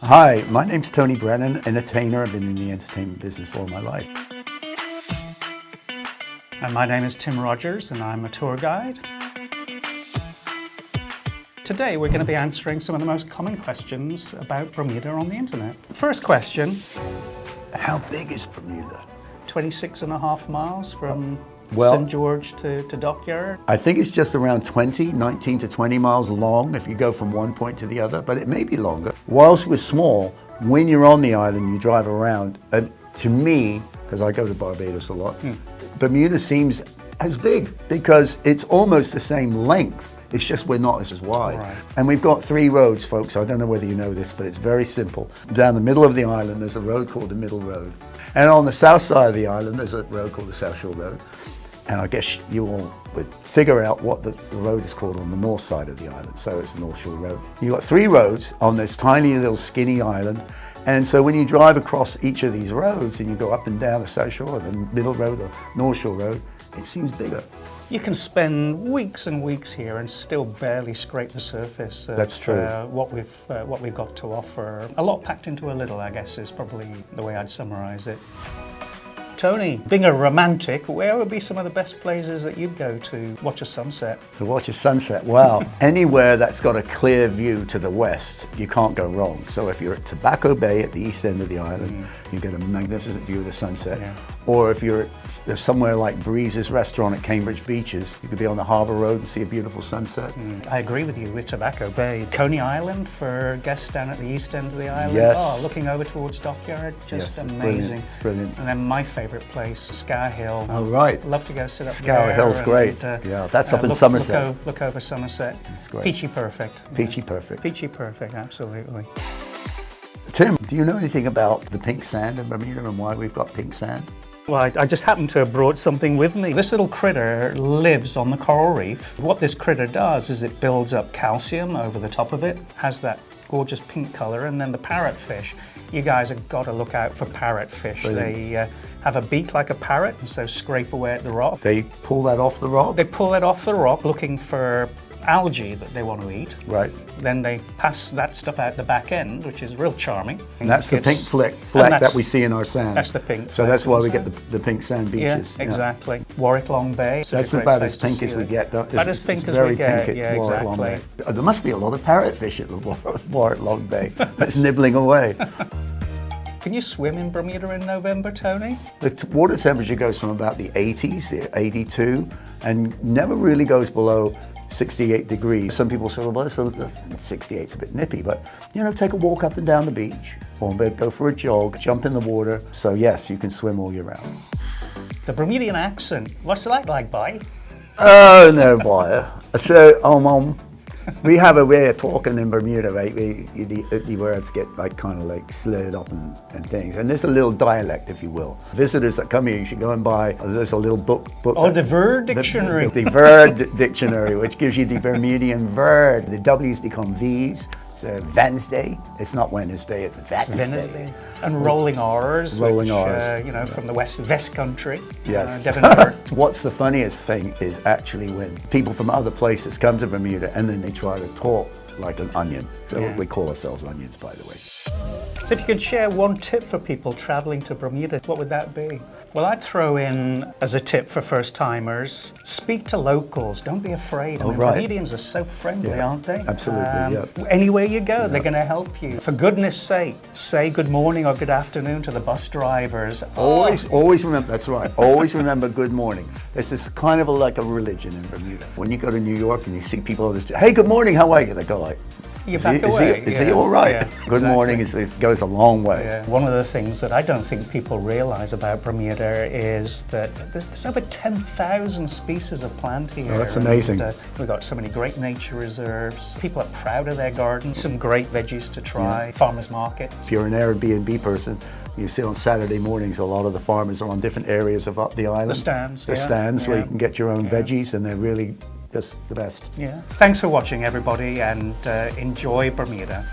Hi, my name's Tony Brannon, entertainer. I've been in the entertainment business all my life. And my name is Tim Rogers and I'm a tour guide. Today we're going to be answering some of the most common questions about Bermuda on the internet. First question. How big is Bermuda? 26.5 miles from Well, St. George to Dockyard. I think it's just around 19 to 20 miles long if you go from one point to the other, but it may be longer. Whilst we're small, when you're on the island, you drive around, and to me, because I go to Barbados a lot, Bermuda seems as big because it's almost the same length. It's just we're not as wide. Right. And we've got 3 roads, folks. I don't know whether you know this, but it's very simple. Down the middle of the island, there's a road called the Middle Road. And on the south side of the island, there's a road called the South Shore Road. And I guess you all would figure out what the road is called on the north side of the island. So it's the North Shore Road. You've got 3 roads on this tiny little skinny island. And so when you drive across each of these roads and you go up and down the South Shore, the Middle Road or North Shore Road, it seems bigger. You can spend weeks and weeks here and still barely scrape the surface of That's true. what we've got to offer. A lot packed into a little, I guess, is probably the way I'd summarize it. Tony, being a romantic, where would be some of the best places that you'd go to watch a sunset? To watch a sunset, wow. Anywhere that's got a clear view to the west, you can't go wrong. So if you're at Tobacco Bay at the east end of the island, you get a magnificent view of the sunset. Yeah. Or if you're somewhere like Breeze's restaurant at Cambridge Beaches, you could be on the Harbour Road and see a beautiful sunset. I agree with you with Tobacco Bay. Coney Island for guests down at the east end of the island. Yes. Oh, looking over towards Dockyard, just Yes, it's amazing. brilliant, it's brilliant. And then my favourite place, Scar Hill. Oh, right. Love to go sit up Scar there. Hill's and, great. Yeah, that's up in Somerset. Look over Somerset. It's great. Peachy perfect. Peachy perfect. Peachy perfect, absolutely. Tim, do you know anything about the pink sand in Bermuda and why we've got pink sand? Well, I just happened to have brought something with me. This little critter lives on the coral reef. What this critter does is it builds up calcium over the top of it, has that gorgeous pink color, and then the parrotfish. You guys have got to look out for parrotfish. Brilliant. They have a beak like a parrot, and so scrape away at the rock. They pull that off the rock? They pull it off the rock looking for algae that they want to eat. Right. Then they pass that stuff out the back end, which is real charming. And that's the pink fleck that we see in our sand. That's the pink. So that's why we get sand. the pink sand beaches. Yeah, exactly. Warwick Long Bay. That's about as pink as we get. About as pink as we get, yeah, exactly. There must be a lot of parrotfish at the Warwick Long Bay. That's nibbling away. Can you swim in Bermuda in November, Tony? The water temperature goes from about the 80s, 82, and never really goes below 68 degrees. Some people say, well, 68's a bit nippy, but take a walk up and down the beach, or go for a jog, jump in the water. So yes, you can swim all year round. The Bermudian accent, what's it like, boy? Oh no, boy. So, we have a way of talking in Bermuda, right? The words get kind of slurred up and things. And there's a little dialect, if you will. Visitors that come here, you should go and buy, there's a little book. Oh, the Ver Dictionary. The Ver Dictionary, which gives you the Bermudian Ver. The W's become V's. So Wednesday, it's not Wednesday, it's Wednesday. And rolling R's, rolling which, R's. From the West Country. Yes. Devonport. What's the funniest thing is actually when people from other places come to Bermuda and then they try to talk like an onion. So we call ourselves onions, by the way. So if you could share one tip for people traveling to Bermuda, what would that be? Well, I'd throw in as a tip for first-timers, speak to locals. Don't be afraid. I mean, Bermudians are so friendly, aren't they? Absolutely, Anywhere you go, they're going to help you. For goodness sake, say good morning or good afternoon to the bus drivers. Always remember, that's right, always remember good morning. This is kind of like a religion in Bermuda. When you go to New York and you see people on the street, hey, good morning, how are you? They go like, you back away. Is he all right? Yeah, good morning, it goes a long way. Yeah. One of the things that I don't think people realize about Bermuda is that there's over 10,000 species of plant here. Oh, that's amazing. And, we've got so many great nature reserves. People are proud of their gardens. Some great veggies to try. Farmers markets. If you're an Airbnb person, you see on Saturday mornings, a lot of the farmers are on different areas of up the island. The stands. The stands where you can get your own veggies, and they're really just the best. Yeah. Thanks for watching, everybody, and enjoy Bermuda.